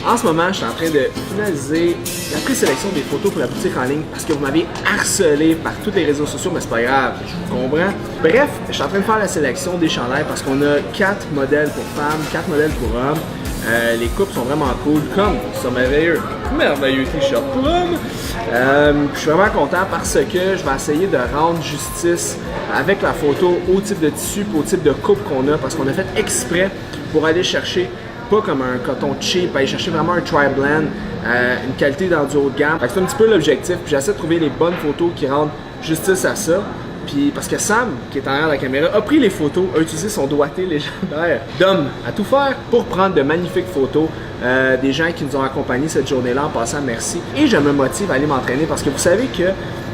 En ce moment, je suis en train de finaliser la présélection des photos pour la boutique en ligne parce que vous m'avez harcelé par tous les réseaux sociaux, mais c'est pas grave, je vous comprends. Bref, je suis en train de faire la sélection des chandails parce qu'on a 4 modèles pour femmes, 4 modèles pour hommes. Les coupes sont vraiment cool, comme ce merveilleux t-shirt pour hommes. Je suis vraiment content parce que je vais essayer de rendre justice avec la photo au type de tissu, au type de coupe qu'on a, parce qu'on a fait exprès pour aller chercher pas comme un coton cheap, aller chercher vraiment un tri-blend, une qualité dans du haut de gamme. C'est un petit peu l'objectif, puis j'essaie de trouver les bonnes photos qui rendent justice à ça. Puis parce que Sam, qui est en arrière de la caméra, a pris les photos, a utilisé son doigté légendaire d'homme à tout faire pour prendre de magnifiques photos des gens qui nous ont accompagnés cette journée-là en passant, merci. Et je me motive à aller m'entraîner parce que vous savez que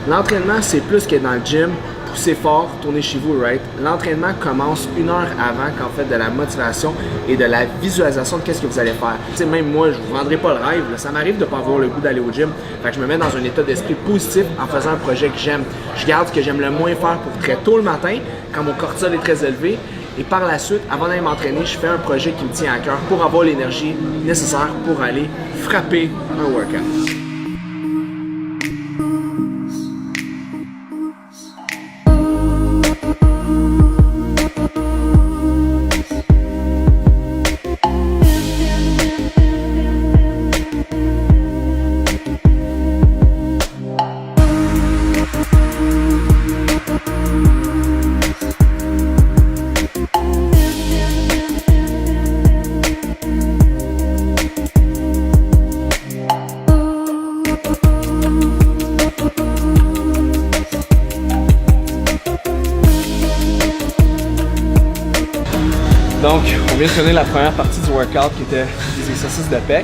l'entraînement, c'est plus que dans le gym. Poussez fort, tournez chez vous, right? L'entraînement commence 1 heure avant qu'en fait de la motivation et de la visualisation de qu'est-ce que vous allez faire. Tu sais, même moi, je vous vendrai pas le rêve, là. Ça m'arrive de pas avoir le goût d'aller au gym. Fait que je me mets dans un état d'esprit positif en faisant un projet que j'aime. Je garde ce que j'aime le moins faire pour très tôt le matin, quand mon cortisol est très élevé. Et par la suite, avant d'aller m'entraîner, je fais un projet qui me tient à cœur pour avoir l'énergie nécessaire pour aller frapper un workout. Donc, on vient de finir la première partie du workout qui était des exercices de pec.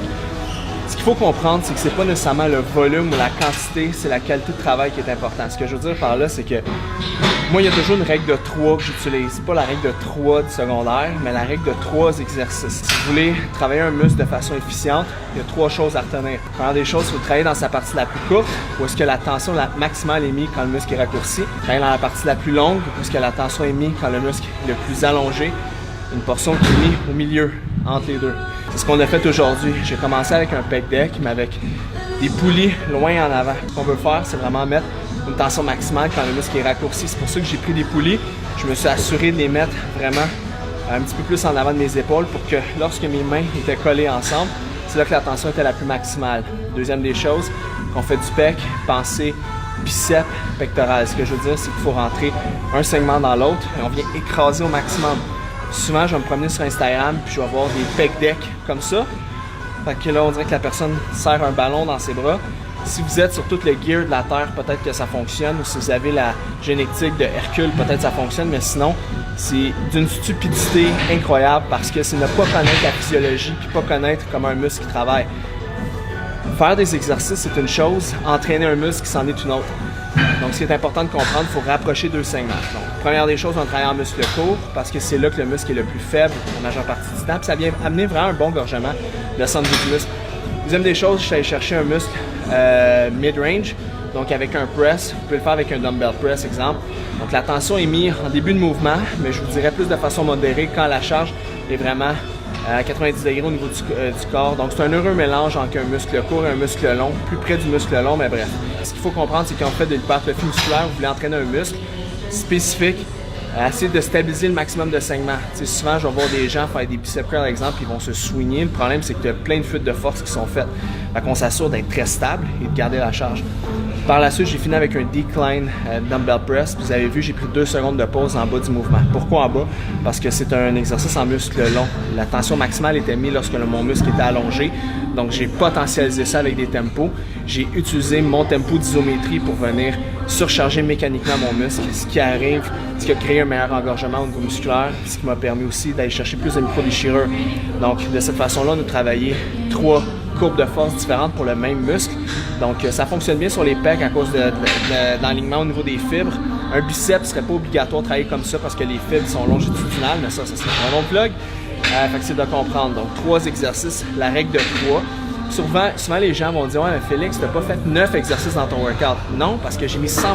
Ce qu'il faut comprendre, c'est que c'est pas nécessairement le volume ou la quantité, c'est la qualité de travail qui est important. Ce que je veux dire par là, c'est que moi, il y a toujours une règle de 3 que j'utilise. Pas la règle de 3 du secondaire, mais la règle de 3 exercices. Si vous voulez travailler un muscle de façon efficiente, il y a 3 choses à retenir. Première des choses, il faut travailler dans sa partie la plus courte, où est-ce que la tension maximale est mise quand le muscle est raccourci. Travailler dans la partie la plus longue, où est-ce que la tension est mise quand le muscle est le plus allongé. Une portion qui est mise au milieu, entre les deux. C'est ce qu'on a fait aujourd'hui. J'ai commencé avec un pec deck, mais avec des poulies loin en avant. Ce qu'on veut faire, c'est vraiment mettre une tension maximale quand le muscle est raccourci. C'est pour ça que j'ai pris des poulies. Je me suis assuré de les mettre vraiment un petit peu plus en avant de mes épaules pour que lorsque mes mains étaient collées ensemble, c'est là que la tension était la plus maximale. Deuxième des choses, quand on fait du pec, pensez biceps pectoral. Ce que je veux dire, c'est qu'il faut rentrer un segment dans l'autre et on vient écraser au maximum. Souvent, je vais me promener sur Instagram puis je vais voir des pec decks comme ça. Fait que là, on dirait que la personne serre un ballon dans ses bras. Si vous êtes sur tout le gear de la Terre, peut-être que ça fonctionne. Ou si vous avez la génétique de Hercule, peut-être que ça fonctionne. Mais sinon, c'est d'une stupidité incroyable parce que c'est ne pas connaître la physiologie puis pas connaître comment un muscle travaille. Faire des exercices, c'est une chose. Entraîner un muscle, c'en est une autre. Donc, ce qui est important de comprendre, il faut rapprocher 2 segments. Donc, première des choses, on travaille en muscle court parce que c'est là que le muscle est le plus faible la majeure partie du temps. Puis ça vient amener vraiment un bon gorgement de centre du muscle. Deuxième des choses, je suis allé chercher un muscle mid-range. Donc, avec un press, vous pouvez le faire avec un dumbbell press, exemple. Donc, la tension est mise en début de mouvement, mais je vous dirais plus de façon modérée quand la charge est vraiment à 90 degrés au niveau du corps. Donc, c'est un heureux mélange entre un muscle court et un muscle long, plus près du muscle long, mais bref. Ce qu'il faut comprendre, c'est qu'en fait de l'hypertrophie musculaire, vous voulez entraîner un muscle spécifique, essayer de stabiliser le maximum de segments. T'sais, souvent, je vais voir des gens faire des biceps curls, par exemple, ils vont se swinguer. Le problème, c'est que tu as plein de fuites de force qui sont faites. Fait qu'on s'assure d'être très stable et de garder la charge. Par la suite, j'ai fini avec un decline dumbbell press. Vous avez vu, j'ai pris 2 secondes de pause en bas du mouvement. Pourquoi en bas? Parce que c'est un exercice en muscle long. La tension maximale était mise lorsque mon muscle était allongé. Donc, j'ai potentialisé ça avec des tempos. J'ai utilisé mon tempo d'isométrie pour venir surcharger mécaniquement mon muscle, ce qui arrive, ce qui a créé un meilleur engorgement au niveau musculaire, ce qui m'a permis aussi d'aller chercher plus de micro-déchirures. Donc, de cette façon-là, on a travaillé 3 courbes de force différentes pour le même muscle. Donc, ça fonctionne bien sur les pecs à cause de l'enlignement au niveau des fibres. Un biceps ne serait pas obligatoire de travailler comme ça parce que les fibres sont longitudinales, mais ça c'est un long plug. Fait que c'est de comprendre. Donc, 3 exercices, la règle de 3. Souvent, les gens vont dire « Ouais, mais Félix, tu n'as pas fait 9 exercices dans ton workout. » Non, parce que j'ai mis 100%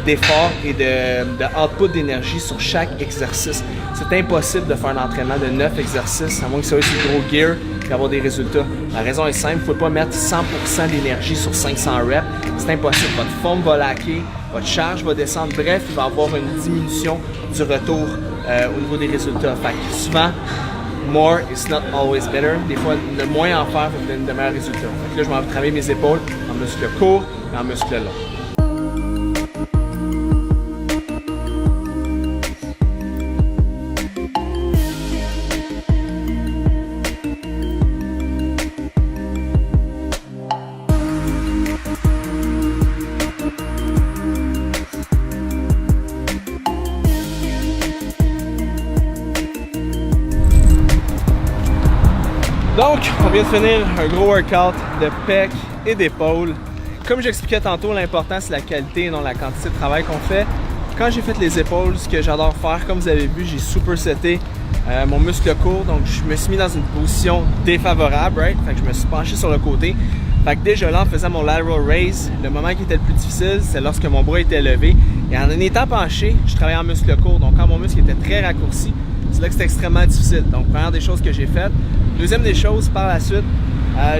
d'effort et de output d'énergie sur chaque exercice. C'est impossible de faire un entraînement de 9 exercices, à moins que ça soit du gros gear, et avoir des résultats. La raison est simple, il ne faut pas mettre 100% d'énergie sur 500 reps. C'est impossible. Votre forme va laquer, votre charge va descendre. Bref, il va y avoir une diminution du retour au niveau des résultats. Fait que souvent, more is not always better. Des fois, le moins en faire va donner de meilleurs résultats. Fait que là, je m'en vais travailler mes épaules en muscle court et en muscle long. Donc, on vient de finir un gros workout de pecs et d'épaules. Comme j'expliquais tantôt, l'important c'est la qualité et non la quantité de travail qu'on fait. Quand j'ai fait les épaules, ce que j'adore faire, comme vous avez vu, j'ai superseté mon muscle court. Donc, je me suis mis dans une position défavorable, right? Fait que je me suis penché sur le côté. Fait que déjà là, en faisant mon lateral raise, le moment qui était le plus difficile, c'est lorsque mon bras était levé. Et en étant penché, je travaillais en muscle court. Donc, quand mon muscle était très raccourci, c'est là que c'était extrêmement difficile. Donc, première des choses que j'ai faites. Deuxième des choses, par la suite,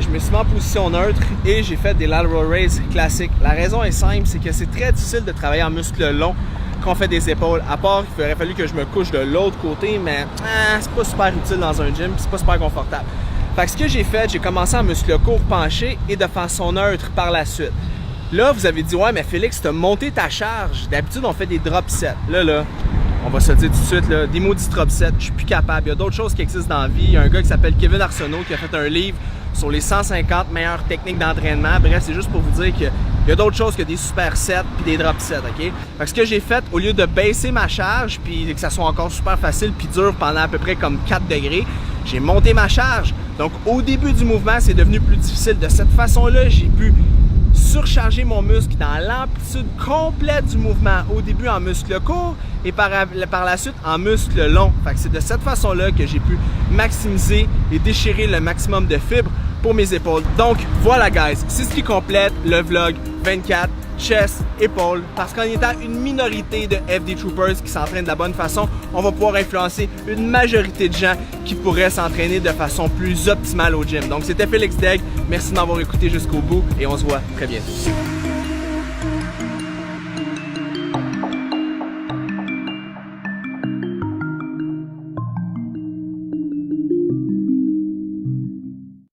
je me suis mis en position neutre et j'ai fait des lateral raises classiques. La raison est simple, c'est que c'est très difficile de travailler en muscle long quand on fait des épaules. À part qu'il aurait fallu que je me couche de l'autre côté, mais c'est pas super utile dans un gym, c'est pas super confortable. Fait que ce que j'ai fait, j'ai commencé en muscle court penché et de façon neutre par la suite. Là, vous avez dit, ouais, mais Félix, t'as monté ta charge. D'habitude, on fait des drop sets. Là, on va se le dire tout de suite, là, des maudits drop sets, je suis plus capable. Il y a d'autres choses qui existent dans la vie. Il y a un gars qui s'appelle Kevin Arsenault qui a fait un livre sur les 150 meilleures techniques d'entraînement. Bref, c'est juste pour vous dire qu'il y a d'autres choses que des super sets puis des drop sets, ok? Fait que ce que j'ai fait, au lieu de baisser ma charge puis que ça soit encore super facile puis dur pendant à peu près comme 4 degrés, j'ai monté ma charge. Donc, au début du mouvement, c'est devenu plus difficile. De cette façon-là, j'ai pu surcharger mon muscle dans l'amplitude complète du mouvement, au début en muscle court et par la suite en muscle long. Fait que c'est de cette façon-là que j'ai pu maximiser et déchirer le maximum de fibres pour mes épaules. Donc voilà guys, c'est ce qui complète le vlog 24 chest, épaules, parce qu'en étant une minorité de FD Troopers qui s'entraînent de la bonne façon, on va pouvoir influencer une majorité de gens qui pourraient s'entraîner de façon plus optimale au gym. Donc c'était Félix Daigle, merci de m'avoir écouté jusqu'au bout et on se voit très bientôt.